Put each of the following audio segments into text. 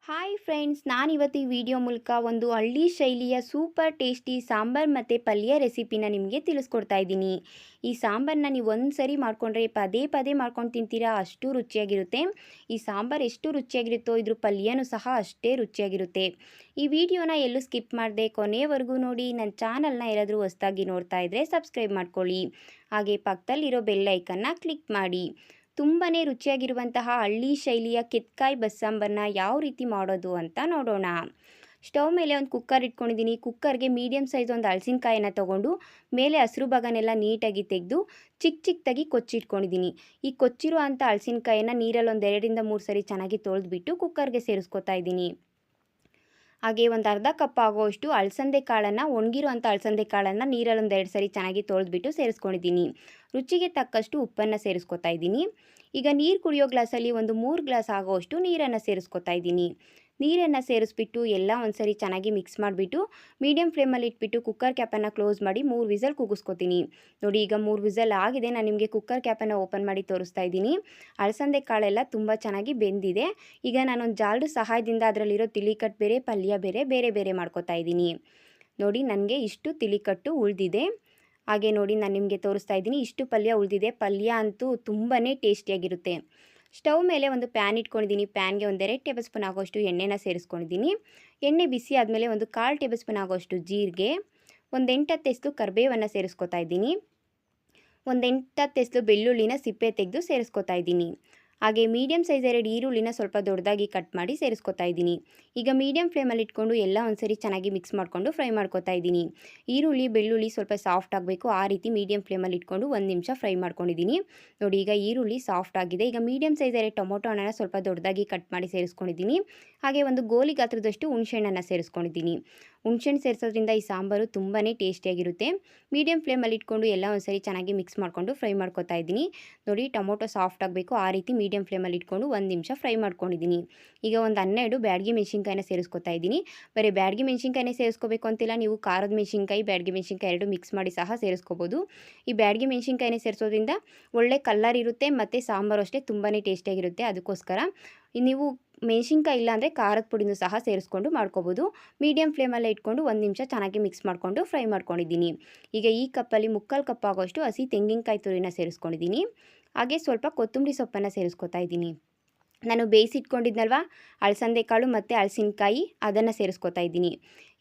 Hi friends, ನಾನಿವತ್ತು ಈ video ಮೂಲಕ ಒಂದು ಹಳ್ಳಿ ಶೈಲಿಯ ಸೂಪರ್ ಟೇಸ್ಟಿ ಸಾಂಬಾರ್ ಮತ್ತು ಪಲ್ಯ ರೆಸಿಪಿನ ನಿಮಗೆ ತಿಳಿಸ್ಕೊಡ್ತಾ ಇದ್ದೀನಿ. ಈ ಸಾಂಬಾರನ್ನ ನೀವು ಒಂದು ಸರಿ ಮಾಡಿಕೊಂಡ್ರೆ ಪದೇ ಪದೇ ಮಾಡ್ಕೊಂಡು ತಿಂತೀರಾ, ಅಷ್ಟು ರುಚಿಯಾಗಿರುತ್ತೆ. ಈ ಸಾಂಬಾರು ಎಷ್ಟು ರುಚಿಯಾಗಿರುತ್ತೋ ಇದ್ರ ಪಲ್ಯನೂ ಸಹ ಅಷ್ಟೇ ರುಚಿಯಾಗಿರುತ್ತೆ. ಈ ವಿಡಿಯೋನ ಎಲ್ಲೂ ಸ್ಕಿಪ್ ಮಾಡದೆ ಕೊನೆಯವರೆಗೂ ನೋಡಿ. ನನ್ನ ಚಾನಲ್ನ ಯಾರಾದರೂ ಹೊಸದಾಗಿ ನೋಡ್ತಾ ಇದ್ದರೆ ಸಬ್ಸ್ಕ್ರೈಬ್ ಮಾಡ್ಕೊಳ್ಳಿ. ಹಾಗೆ ಪಕ್ಕದಲ್ಲಿರೋ ಬೆಲ್ ಐಕನ್ನ ಕ್ಲಿಕ್ ಮಾಡಿ. ತುಂಬಾ ರುಚಿಯಾಗಿರುವಂತಹ ಹಳ್ಳಿ ಶೈಲಿಯ ಕೆತ್ಕಾಯಿ ಬಸ್ಸಾಂಬರನ್ನ ಯಾವ ರೀತಿ ಮಾಡೋದು ಅಂತ ನೋಡೋಣ. ಸ್ಟವ್ ಮೇಲೆ ಒಂದು ಕುಕ್ಕರ್ ಇಟ್ಕೊಂಡಿದ್ದೀನಿ. ಕುಕ್ಕರ್ಗೆ ಮೀಡಿಯಮ್ ಸೈಜ್ ಒಂದು ಹಲಸಿನಕಾಯಿನ ತೊಗೊಂಡು ಮೇಲೆ ಹಸಿರು ಭಾಗನೆಲ್ಲ ನೀಟಾಗಿ ತೆಗೆದು ಚಿಕ್ಕದಾಗಿ ಕೊಚ್ಚಿಟ್ಕೊಂಡಿದ್ದೀನಿ. ಈ ಕೊಚ್ಚಿರೋ ಅಂಥ ಹಲಸಿನಕಾಯಿನ ನೀರಲ್ಲಿ ಒಂದು 2-3 ಸರಿ ಚೆನ್ನಾಗಿ ತೊಳೆದ್ಬಿಟ್ಟು ಕುಕ್ಕರ್ಗೆ ಸೇರಿಸ್ಕೊತಾ ಇದ್ದೀನಿ. ಹಾಗೆ ಒಂದು ಅರ್ಧ ಕಪ್ ಆಗೋಷ್ಟು ಅಲಸಂದೆ ಕಾಳನ್ನು, ಒಣಗಿರೋ ಅಂಥ ಅಲಸಂದೆ ಕಾಳನ್ನು ನೀರಲ್ಲಿ ಒಂದು 2 ಸರಿ ಚೆನ್ನಾಗಿ ತೊಳೆದ್ಬಿಟ್ಟು ಸೇರಿಸ್ಕೊಂಡಿದ್ದೀನಿ. ರುಚಿಗೆ ತಕ್ಕಷ್ಟು ಉಪ್ಪನ್ನು ಸೇರಿಸ್ಕೊತಾ ಇದ್ದೀನಿ. ಈಗ ನೀರು ಕುಡಿಯೋ ಗ್ಲಾಸಲ್ಲಿ ಒಂದು 3 ಗ್ಲಾಸ್ ಆಗೋಷ್ಟು ನೀರನ್ನು ಸೇರಿಸ್ಕೊತಾ ಇದ್ದೀನಿ. ನೀರನ್ನು ಸೇರಿಸ್ಬಿಟ್ಟು ಎಲ್ಲ ಒಂದು ಸರಿ ಚೆನ್ನಾಗಿ ಮಿಕ್ಸ್ ಮಾಡಿಬಿಟ್ಟು ಮೀಡಿಯಮ್ ಫ್ಲೇಮಲ್ಲಿ ಇಟ್ಬಿಟ್ಟು ಕುಕ್ಕರ್ ಕ್ಯಾಪನ್ನು ಕ್ಲೋಸ್ ಮಾಡಿ 3 ವಿಸಲ್ ಕೂಗಿಸ್ಕೊತೀನಿ. ನೋಡಿ, ಈಗ 3 ವಿಸಲ್ ಆಗಿದೆ. ನಾನು ನಿಮಗೆ ಕುಕ್ಕರ್ ಕ್ಯಾಪನ್ನು ಓಪನ್ ಮಾಡಿ ತೋರಿಸ್ತಾ ಇದ್ದೀನಿ. ಅಲಸಂದೆ ಕಾಳೆಲ್ಲ ತುಂಬ ಚೆನ್ನಾಗಿ ಬೆಂದಿದೆ. ಈಗ ನಾನೊಂದು ಜಾಲ್ಡ್ ಸಹಾಯದಿಂದ ಅದರಲ್ಲಿರೋ ತಿಳಿಕಟ್ಟು ಬೇರೆ, ಪಲ್ಯ ಬೇರೆ ಬೇರೆ ಬೇರೆ ಮಾಡ್ಕೊತಾ ಇದ್ದೀನಿ. ನೋಡಿ, ನನಗೆ ಇಷ್ಟು ತಿಳಿಕಟ್ಟು ಉಳಿದಿದೆ. ಹಾಗೆ ನೋಡಿ, ನಾನು ನಿಮಗೆ ತೋರಿಸ್ತಾ ಇದ್ದೀನಿ, ಇಷ್ಟು ಪಲ್ಯ ಉಳಿದಿದೆ. ಪಲ್ಯ ಅಂತೂ ತುಂಬಾ ಟೇಸ್ಟಿಯಾಗಿರುತ್ತೆ. ಸ್ಟವ್ ಮೇಲೆ ಒಂದು ಪ್ಯಾನ್ ಇಟ್ಕೊಂಡಿದ್ದೀನಿ. ಪ್ಯಾನ್ಗೆ ಒಂದು 2 ಟೇಬಲ್ ಸ್ಪೂನ್ ಆಗೋಷ್ಟು ಎಣ್ಣೆನ ಸೇರಿಸ್ಕೊಂಡಿದ್ದೀನಿ. ಎಣ್ಣೆ ಬಿಸಿ ಆದಮೇಲೆ ಒಂದು 1/4 ಟೇಬಲ್ ಸ್ಪೂನ್ ಆಗೋಷ್ಟು ಜೀರಿಗೆ, ಒಂದು 8-10 ಎಸಳು ಕರಿಬೇವನ್ನು ಸೇರಿಸ್ಕೊತಾ ಇದ್ದೀನಿ. ಒಂದು 8-10 ಎಸಳು ಬೆಳ್ಳುಳ್ಳಿನ ಸಿಪ್ಪೆ ತೆಗೆದು ಸೇರಿಸ್ಕೊತಾ ಇದ್ದೀನಿ. ಹಾಗೆ ಮೀಡಿಯಮ್ ಸೈಜ್ 2 ಈರುಳ್ಳಿನ ಸ್ವಲ್ಪ ದೊಡ್ಡದಾಗಿ ಕಟ್ ಮಾಡಿ ಸೇರಿಸ್ಕೊತಾ ಇದ್ದೀನಿ. ಈಗ ಮೀಡಿಯಮ್ ಫ್ಲೇಮಲ್ಲಿ ಇಟ್ಕೊಂಡು ಎಲ್ಲ ಒಂದ್ಸರಿ ಚೆನ್ನಾಗಿ ಮಿಕ್ಸ್ ಮಾಡಿಕೊಂಡು ಫ್ರೈ ಮಾಡ್ಕೊತಾ ಇದ್ದೀನಿ. ಈರುಳ್ಳಿ ಬೆಳ್ಳುಳ್ಳಿ ಸ್ವಲ್ಪ ಸಾಫ್ಟ್ ಆಗಬೇಕು, ಆ ರೀತಿ ಮೀಡಿಯಮ್ ಫ್ಲೇಮಲ್ಲಿ ಇಟ್ಕೊಂಡು 1 ನಿಮಿಷ ಫ್ರೈ ಮಾಡ್ಕೊಂಡಿದ್ದೀನಿ. ನೋಡಿ, ಈಗ ಈರುಳ್ಳಿ ಸಾಫ್ಟ್ ಆಗಿದೆ. ಈಗ ಮೀಡಿಯಮ್ ಸೈಜ್ 2 ಟೊಮೊಟೊ ಹಣ್ಣನ್ನು ಸ್ವಲ್ಪ ದೊಡ್ಡದಾಗಿ ಕಟ್ ಮಾಡಿ ಸೇರಿಸ್ಕೊಂಡಿದ್ದೀನಿ. ಹಾಗೆ ಒಂದು ಗೋಲಿ ಗಾತ್ರದಷ್ಟು ಹುಣಸೆಹಣ್ಣನ್ನು ಸೇರಿಸ್ಕೊಂಡಿದ್ದೀನಿ. ಹುಣಸೆಹಣ್ಣು ಸೇರಿಸೋದ್ರಿಂದ ಈ ಸಾಂಬಾರು ತುಂಬಾ ಟೇಸ್ಟಿಯಾಗಿರುತ್ತೆ. ಮೀಡಿಯಮ್ ಫ್ಲೇಮಲ್ಲಿ ಇಟ್ಕೊಂಡು ಎಲ್ಲ ಒಂದ್ಸರಿ ಚೆನ್ನಾಗಿ ಮಿಕ್ಸ್ ಮಾಡಿಕೊಂಡು ಫ್ರೈ ಮಾಡ್ಕೊತಾ ಇದ್ದೀನಿ. ನೋಡಿ, ಟೊಮೊಟೊ ಸಾಫ್ಟ್ ಆಗಬೇಕು, ಆ ರೀತಿ ಮೀಡಿಯಮ್ ಫ್ಲೇಮಲ್ಲಿ ಇಟ್ಕೊಂಡು 1 ನಿಮಿಷ ಫ್ರೈ ಮಾಡ್ಕೊಂಡಿದ್ದೀನಿ. ಈಗ ಒಂದು 12 ಬ್ಯಾಡಗಿ ಮೆಣಸಿನ್ಕಾಯಿನ ಸೇರಿಸ್ಕೊತಾ ಇದ್ದೀನಿ. ಬರೀ ಬ್ಯಾಡಗಿ ಮೆಣಸಿನ್ಕಾಯಿನೇ ಸೇರಿಸ್ಕೋಬೇಕು ಅಂತಿಲ್ಲ, ನೀವು ಖಾರದ ಮೆಣಸಿನ್ಕಾಯಿ ಬ್ಯಾಡಗಿ ಮೆಣಸಿನ್ಕಾಯಿ 2 ಮಿಕ್ಸ್ ಮಾಡಿ ಸಹ ಸೇರಿಸ್ಕೋಬೋದು. ಈ ಬ್ಯಾಡಗಿ ಮೆಣಸಿನ್ಕಾಯಿನೇ ಸೇರಿಸೋದ್ರಿಂದ ಒಳ್ಳೆ ಕಲರ್ ಇರುತ್ತೆ ಮತ್ತು ಸಾಂಬಾರು ಅಷ್ಟೇ ತುಂಬಾ ಟೇಸ್ಟಿಯಾಗಿರುತ್ತೆ. ಅದಕ್ಕೋಸ್ಕರ ನೀವು ಮೆಣಸಿನ್ಕಾಯಿ ಇಲ್ಲ ಅಂದರೆ ಖಾರದ ಪುಡಿನೂ ಸಹ ಸೇರಿಸ್ಕೊಂಡು ಮಾಡ್ಕೋಬೋದು. ಮೀಡಿಯಮ್ ಫ್ಲೇಮಲ್ಲೇ ಇಟ್ಕೊಂಡು 1 ನಿಮಿಷ ಚೆನ್ನಾಗಿ ಮಿಕ್ಸ್ ಮಾಡಿಕೊಂಡು ಫ್ರೈ ಮಾಡ್ಕೊಂಡಿದ್ದೀನಿ. ಈಗ ಈ ಕಪ್ಪಲ್ಲಿ 3/4 ಕಪ್ ಆಗೋಷ್ಟು ಹಸಿ ತೆಂಗಿನಕಾಯಿ ತುರಿನ ಸೇರಿಸ್ಕೊಂಡಿದ್ದೀನಿ. ಹಾಗೆ ಸ್ವಲ್ಪ ಕೊತ್ತಂಬರಿ ಸೊಪ್ಪನ್ನು ಸೇರಿಸ್ಕೊತಾ ಇದ್ದೀನಿ. ನಾನು ಬೇಯಿಸಿಟ್ಕೊಂಡಿದ್ನಲ್ವ ಅಲಸಂದೆ ಕಾಳು ಮತ್ತು ಹಲಸಿನಕಾಯಿ, ಅದನ್ನು ಸೇರಿಸ್ಕೊತಾ ಇದ್ದೀನಿ.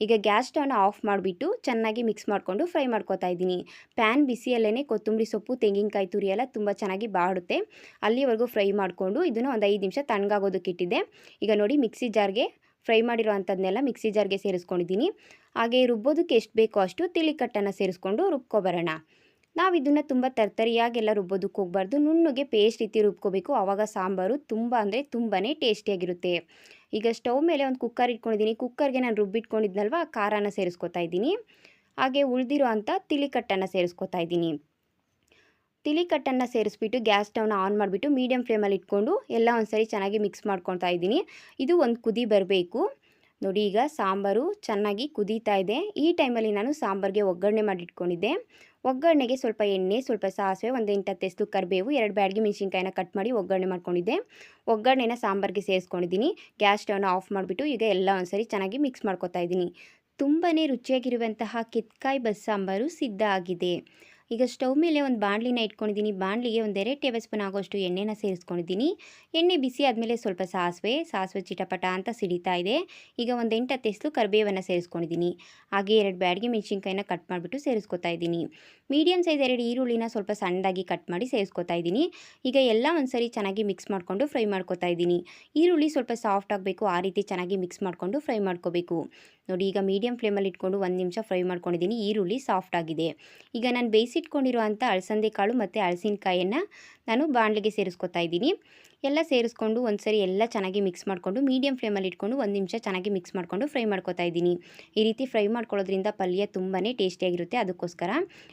ಈಗ ಗ್ಯಾಸ್ ಸ್ಟವ್ನ ಆಫ್ ಮಾಡಿಬಿಟ್ಟು ಚೆನ್ನಾಗಿ ಮಿಕ್ಸ್ ಮಾಡಿಕೊಂಡು ಫ್ರೈ ಮಾಡ್ಕೊತಾ ಇದ್ದೀನಿ. ಪ್ಯಾನ್ ಬಿಸಿಯಲ್ಲೇ ಕೊತ್ತಂಬರಿ ಸೊಪ್ಪು ತೆಂಗಿನಕಾಯಿ ತುರಿ ಎಲ್ಲ ತುಂಬ ಚೆನ್ನಾಗಿ ಬಾಡುತ್ತೆ. ಅಲ್ಲಿವರೆಗೂ ಫ್ರೈ ಮಾಡಿಕೊಂಡು ಇದನ್ನು ಒಂದು 5 ನಿಮಿಷ ತಣ್ಣಗಾಗೋದಕ್ಕೆ ಇಟ್ಟಿದ್ದೆ. ಈಗ ನೋಡಿ, ಮಿಕ್ಸಿ ಜಾರ್ಗೆ ಫ್ರೈ ಮಾಡಿರೋ ಅಂಥದ್ದನ್ನೆಲ್ಲ ಮಿಕ್ಸಿ ಜಾರ್ಗೆ ಸೇರಿಸ್ಕೊಂಡಿದ್ದೀನಿ. ಹಾಗೆ ರುಬ್ಬೋದಕ್ಕೆ ಎಷ್ಟು ಬೇಕೋ ಅಷ್ಟು ತಿಳಿಕಟ್ಟನ್ನು ಸೇರಿಸ್ಕೊಂಡು ರುಬ್ಕೊಬರೋಣ. ನಾವು ಇದನ್ನು ತುಂಬ ತರ್ತರಿಯಾಗೆಲ್ಲ ರುಬ್ಬೋದಕ್ಕೆ ಹೋಗಬಾರ್ದು, ನುಣ್ಣಗೆ ಪೇಸ್ಟ್ ರೀತಿ ರುಬ್ಕೋಬೇಕು. ಆವಾಗ ಸಾಂಬಾರು ತುಂಬ ಅಂದರೆ ತುಂಬಾ ಟೇಸ್ಟಿಯಾಗಿರುತ್ತೆ. ಈಗ ಸ್ಟವ್ ಮೇಲೆ ಒಂದು ಕುಕ್ಕರ್ ಇಟ್ಕೊಂಡಿದ್ದೀನಿ. ಕುಕ್ಕರ್ಗೆ ನಾನು ರುಬ್ಬಿಟ್ಕೊಂಡಿದ್ನಲ್ವ ಖಾರನ ಸೇರಿಸ್ಕೊತಾ ಇದ್ದೀನಿ. ಹಾಗೆ ಉಳಿದಿರೋ ಅಂಥ ತಿಳಿಕಟ್ಟನ್ನು ಸೇರಿಸ್ಕೊತಾ ಇದ್ದೀನಿ. ತಿಳಿಕಟ್ಟನ್ನು ಸೇರಿಸ್ಬಿಟ್ಟು ಗ್ಯಾಸ್ ಸ್ಟವ್ನ ಆನ್ ಮಾಡಿಬಿಟ್ಟು ಮೀಡಿಯಮ್ ಫ್ಲೇಮಲ್ಲಿ ಇಟ್ಕೊಂಡು ಎಲ್ಲ ಒಂದ್ಸರಿ ಚೆನ್ನಾಗಿ ಮಿಕ್ಸ್ ಮಾಡ್ಕೊತಾ ಇದ್ದೀನಿ. ಇದು ಒಂದು ಕುದಿ ಬರಬೇಕು. ನೋಡಿ, ಈಗ ಸಾಂಬಾರು ಚೆನ್ನಾಗಿ ಕುದೀತಾ ಇದೆ. ಈ ಟೈಮಲ್ಲಿ ನಾನು ಸಾಂಬಾರಿಗೆ ಒಗ್ಗರಣೆ ಮಾಡಿಟ್ಕೊಂಡಿದ್ದೆ. ಒಗ್ಗರಣೆಗೆ ಸ್ವಲ್ಪ ಎಣ್ಣೆ, ಸ್ವಲ್ಪ ಸಾಸಿವೆ, ಒಂದು 8-10 ಎಸಳು ಕರಿಬೇವು, 2 ಬ್ಯಾಡಗಿ ಮೆಣಸಿನ್ಕಾಯಿನ ಕಟ್ ಮಾಡಿ ಒಗ್ಗರಣೆ ಮಾಡ್ಕೊಂಡಿದ್ದೆ. ಒಗ್ಗರಣೆನ ಸಾಂಬಾರಿಗೆ ಸೇರಿಸ್ಕೊಂಡಿದ್ದೀನಿ. ಗ್ಯಾಸ್ ಸ್ಟವ್ನ ಆಫ್ ಮಾಡಿಬಿಟ್ಟು ಈಗ ಎಲ್ಲ ಒಂದ್ಸರಿ ಚೆನ್ನಾಗಿ ಮಿಕ್ಸ್ ಮಾಡ್ಕೊತಾ ಇದ್ದೀನಿ. ತುಂಬಾ ರುಚಿಯಾಗಿರುವಂತಹ ಕೆತ್ಕಾಯಿ ಬಸ್ಸಾಂಬಾರು ಸಿದ್ಧ ಆಗಿದೆ. ಈಗ ಸ್ಟವ್ ಮೇಲೆ ಒಂದು ಬಾಣಲಿನ ಇಟ್ಕೊಂಡಿದ್ದೀನಿ. ಬಾಣಲಿಗೆ ಒಂದು 2 ಟೇಬಲ್ ಸ್ಪೂನ್ ಆಗೋಷ್ಟು ಎಣ್ಣೆನ ಸೇರಿಸ್ಕೊಂಡಿದ್ದೀನಿ. ಎಣ್ಣೆ ಬಿಸಿ ಆದಮೇಲೆ ಸ್ವಲ್ಪ ಸಾಸಿವೆ ಚಿಟಪಟ ಅಂತ ಸಿಡಿತಾ ಇದೆ. ಈಗ ಒಂದು 8-10 ಎಸಳು ಕರಿಬೇವನ್ನು ಸೇರಿಸ್ಕೊಂಡಿದ್ದೀನಿ. ಹಾಗೆ 2 ಬ್ಯಾಡಗಿ ಮೆಣಸಿನ್ಕಾಯಿನ ಕಟ್ ಮಾಡಿಬಿಟ್ಟು ಸೇರಿಸ್ಕೊತಾ ಇದ್ದೀನಿ. ಮೀಡಿಯಮ್ ಸೈಜ್ 2 ಈರುಳ್ಳಿನ ಸ್ವಲ್ಪ ಸಣ್ಣದಾಗಿ ಕಟ್ ಮಾಡಿ ಸೇರಿಸ್ಕೊತಾ ಇದ್ದೀನಿ. ಈಗ ಎಲ್ಲ ಒಂದ್ಸರಿ ಚೆನ್ನಾಗಿ ಮಿಕ್ಸ್ ಮಾಡಿಕೊಂಡು ಫ್ರೈ ಮಾಡ್ಕೊತಾ ಇದ್ದೀನಿ. ಈರುಳ್ಳಿ ಸ್ವಲ್ಪ ಸಾಫ್ಟ್ ಆಗಬೇಕು, ಆ ರೀತಿ ಚೆನ್ನಾಗಿ ಮಿಕ್ಸ್ ಮಾಡಿಕೊಂಡು ಫ್ರೈ ಮಾಡ್ಕೋಬೇಕು. ನೋಡಿ, ಈಗ ಮೀಡಿಯಮ್ ಫ್ಲೇಮಲ್ಲಿ ಇಟ್ಕೊಂಡು 1 ನಿಮಿಷ ಫ್ರೈ ಮಾಡ್ಕೊಂಡಿದ್ದೀನಿ. ಈರುಳ್ಳಿ ಸಾಫ್ಟ್ ಆಗಿದೆ. ಈಗ ನಾನು ಬೇಯಿಸಿಟ್ಕೊಂಡಿರೋ ಅಂಥ ಅಲಸಂದೆ ಕಾಳು ಮತ್ತು ಹಲಸಿನಕಾಯಿಯನ್ನು ನಾನು ಬಾಣಲಿಗೆ ಸೇರಿಸ್ಕೊತಾ ಇದ್ದೀನಿ. ಎಲ್ಲ ಸೇರಿಸ್ಕೊಂಡು ಒಂದ್ಸರಿ ಎಲ್ಲ ಚೆನ್ನಾಗಿ ಮಿಕ್ಸ್ ಮಾಡಿಕೊಂಡು ಮೀಡಿಯಮ್ ಫ್ಲೇಮಲ್ಲಿ ಇಟ್ಕೊಂಡು 1 ನಿಮಿಷ ಚೆನ್ನಾಗಿ ಮಿಕ್ಸ್ ಮಾಡಿಕೊಂಡು ಫ್ರೈ ಮಾಡ್ಕೊತಾ ಇದ್ದೀನಿ. ಈ ರೀತಿ ಫ್ರೈ ಮಾಡ್ಕೊಳ್ಳೋದ್ರಿಂದ ಪಲ್ಯ ತುಂಬಾ ಟೇಸ್ಟಿಯಾಗಿರುತ್ತೆ. ಅದಕ್ಕೋಸ್ಕರ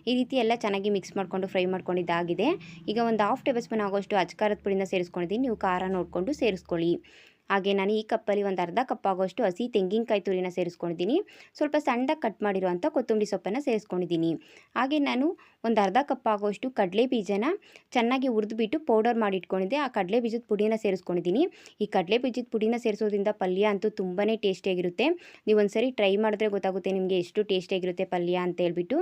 ಈ ರೀತಿ ಎಲ್ಲ ಚೆನ್ನಾಗಿ ಮಿಕ್ಸ್ ಮಾಡಿಕೊಂಡು ಫ್ರೈ ಮಾಡ್ಕೊಂಡಿದ್ದಾಗಿದೆ. ಈಗ ಒಂದು 1/2 ಟೇಬಲ್ ಸ್ಪೂನ್ ಆಗೋಷ್ಟು ಅಚ್ಚ ಖಾರದ ಪುಡಿನ ಸೇರಿಸ್ಕೊಂಡಿದ್ದೀನಿ. ನೀವು ಖಾರ ನೋಡಿಕೊಂಡು ಸೇರಿಸ್ಕೊಳ್ಳಿ. ಹಾಗೆ ನಾನು ಈ ಕಪ್ಪಲ್ಲಿ ಒಂದು ಅರ್ಧ ಕಪ್ ಆಗೋಷ್ಟು ಹಸಿ ತೆಂಗಿನಕಾಯಿ ತುರಿನ ಸೇರಿಸ್ಕೊಂಡಿದ್ದೀನಿ. ಸ್ವಲ್ಪ ಸಣ್ಣದಾಗಿ ಕಟ್ ಮಾಡಿರುವಂಥ ಕೊತ್ತಂಬರಿ ಸೊಪ್ಪನ್ನು ಸೇರಿಸ್ಕೊಂಡಿದ್ದೀನಿ. ಹಾಗೆ ನಾನು ಒಂದು ಅರ್ಧ ಕಪ್ ಆಗೋಷ್ಟು ಕಡಲೆ ಬೀಜನ ಚೆನ್ನಾಗಿ ಹುರಿದ್ಬಿಟ್ಟು ಪೌಡರ್ ಮಾಡಿ ಇಟ್ಕೊಂಡಿದ್ದೆ. ಆ ಕಡಲೆ ಬೀಜದ ಪುಡಿನ ಸೇರಿಸ್ಕೊಂಡಿದ್ದೀನಿ. ಈ ಕಡಲೆ ಬೀಜದ ಪುಡಿನ ಸೇರಿಸೋದ್ರಿಂದ ಪಲ್ಯ ಅಂತೂ ತುಂಬಾ ಟೇಸ್ಟಿಯಾಗಿರುತ್ತೆ. ನೀವು ಒಂದ್ಸರಿ ಟ್ರೈ ಮಾಡಿದ್ರೆ ಗೊತ್ತಾಗುತ್ತೆ ನಿಮಗೆ ಎಷ್ಟು ಟೇಸ್ಟಿಯಾಗಿರುತ್ತೆ ಪಲ್ಯ ಅಂತ ಹೇಳ್ಬಿಟ್ಟು.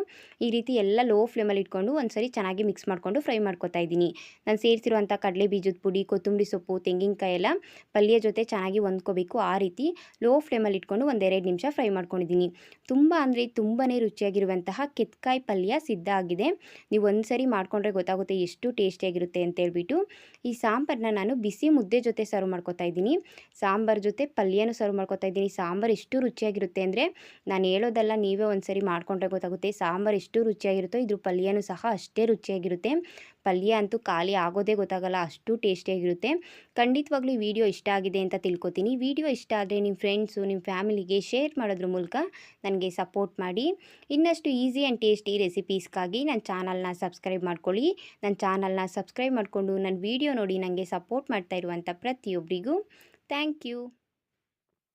ಈ ರೀತಿ ಎಲ್ಲ ಲೋ ಫ್ಲೇಮಲ್ಲಿ ಇಟ್ಕೊಂಡು ಒಂದ್ಸರಿ ಚೆನ್ನಾಗಿ ಮಿಕ್ಸ್ ಮಾಡಿಕೊಂಡು ಫ್ರೈ ಮಾಡ್ಕೊತಾ ಇದ್ದೀನಿ. ನಾನು ಸೇರಿಸಿರುವಂಥ ಕಡಲೆ ಬೀಜದ ಪುಡಿ, ಕೊತ್ತಂಬರಿ ಸೊಪ್ಪು, ತೆಂಗಿನಕಾಯಿ ಎಲ್ಲ ಪಲ್ಯ ಜೊತೆ ಚೆನ್ನಾಗಿ ಹೊಂದ್ಕೋಬೇಕು. ಆ ರೀತಿ ಲೋ ಫ್ಲೇಮಲ್ಲಿ ಇಟ್ಕೊಂಡು ಒಂದೆರಡು ನಿಮಿಷ ಫ್ರೈ ಮಾಡ್ಕೊಂಡಿದ್ದೀನಿ. ತುಂಬ ಅಂದರೆ ತುಂಬಾ ರುಚಿಯಾಗಿರುವಂತಹ ಕೆತ್ಕಾಯಿ ಪಲ್ಯ ಸಿದ್ಧ ಆಗಿದೆ. ನೀವು ಒಂದ್ಸರಿ ಮಾಡಿಕೊಂಡ್ರೆ ಗೊತ್ತಾಗುತ್ತೆ ಎಷ್ಟು ಟೇಸ್ಟಿಯಾಗಿರುತ್ತೆ ಅಂತೇಳ್ಬಿಟ್ಟು. ಈ ಸಾಂಬಾರನ್ನ ನಾನು ಬಿಸಿ ಮುದ್ದೆ ಜೊತೆ ಸರ್ವ್ ಮಾಡ್ಕೊತಾ ಇದ್ದೀನಿ. ಸಾಂಬಾರ್ ಜೊತೆ ಪಲ್ಯನೂ ಸರ್ವ್ ಮಾಡ್ಕೊತಾ ಇದ್ದೀನಿ. ಸಾಂಬಾರು ಎಷ್ಟು ರುಚಿಯಾಗಿರುತ್ತೆ ಅಂದರೆ ನಾನು ಹೇಳೋದಲ್ಲ, ನೀವೇ ಒಂದ್ಸರಿ ಮಾಡಿಕೊಂಡ್ರೆ ಗೊತ್ತಾಗುತ್ತೆ. ಸಾಂಬಾರು ಎಷ್ಟು ರುಚಿಯಾಗಿರುತ್ತೋ ಇದ್ರ ಪಲ್ಯನೂ ಸಹ ಅಷ್ಟೇ ರುಚಿಯಾಗಿರುತ್ತೆ. ಪಲ್ಯ ಅಂತೂ ಖಾಲಿ ಆಗೋದೇ ಗೊತ್ತಾಗಲ್ಲ, ಅಷ್ಟು ಟೇಸ್ಟಿಯಾಗಿರುತ್ತೆ. ಖಂಡಿತವಾಗ್ಲೂ ಈ ವಿಡಿಯೋ ಇಷ್ಟ ಆಗಿದೆ ಅಂತ ತಿಳ್ಕೊತೀನಿ. ವಿಡಿಯೋ ಇಷ್ಟ ಆದರೆ ನಿಮ್ಮ ಫ್ರೆಂಡ್ಸು, ನಿಮ್ಮ ಫ್ಯಾಮಿಲಿಗೆ ಶೇರ್ ಮಾಡೋದ್ರ ಮೂಲಕ ನನಗೆ ಸಪೋರ್ಟ್ ಮಾಡಿ. ಇನ್ನಷ್ಟು ಈಸಿ ಆ್ಯಂಡ್ ಟೇಸ್ಟಿ ರೆಸಿಪೀಸ್ಗಾಗಿ ನನ್ನ ಚಾನಲ್ನ ಸಬ್ಸ್ಕ್ರೈಬ್ ಮಾಡ್ಕೊಳ್ಳಿ. ನನ್ನ ಚಾನಲ್ನ ಸಬ್ಸ್ಕ್ರೈಬ್ ಮಾಡಿಕೊಂಡು ನನ್ನ ವಿಡಿಯೋ ನೋಡಿ ನನಗೆ ಸಪೋರ್ಟ್ ಮಾಡ್ತಾ ಇರುವಂಥ ಪ್ರತಿಯೊಬ್ಬರಿಗೂ ಥ್ಯಾಂಕ್ ಯು.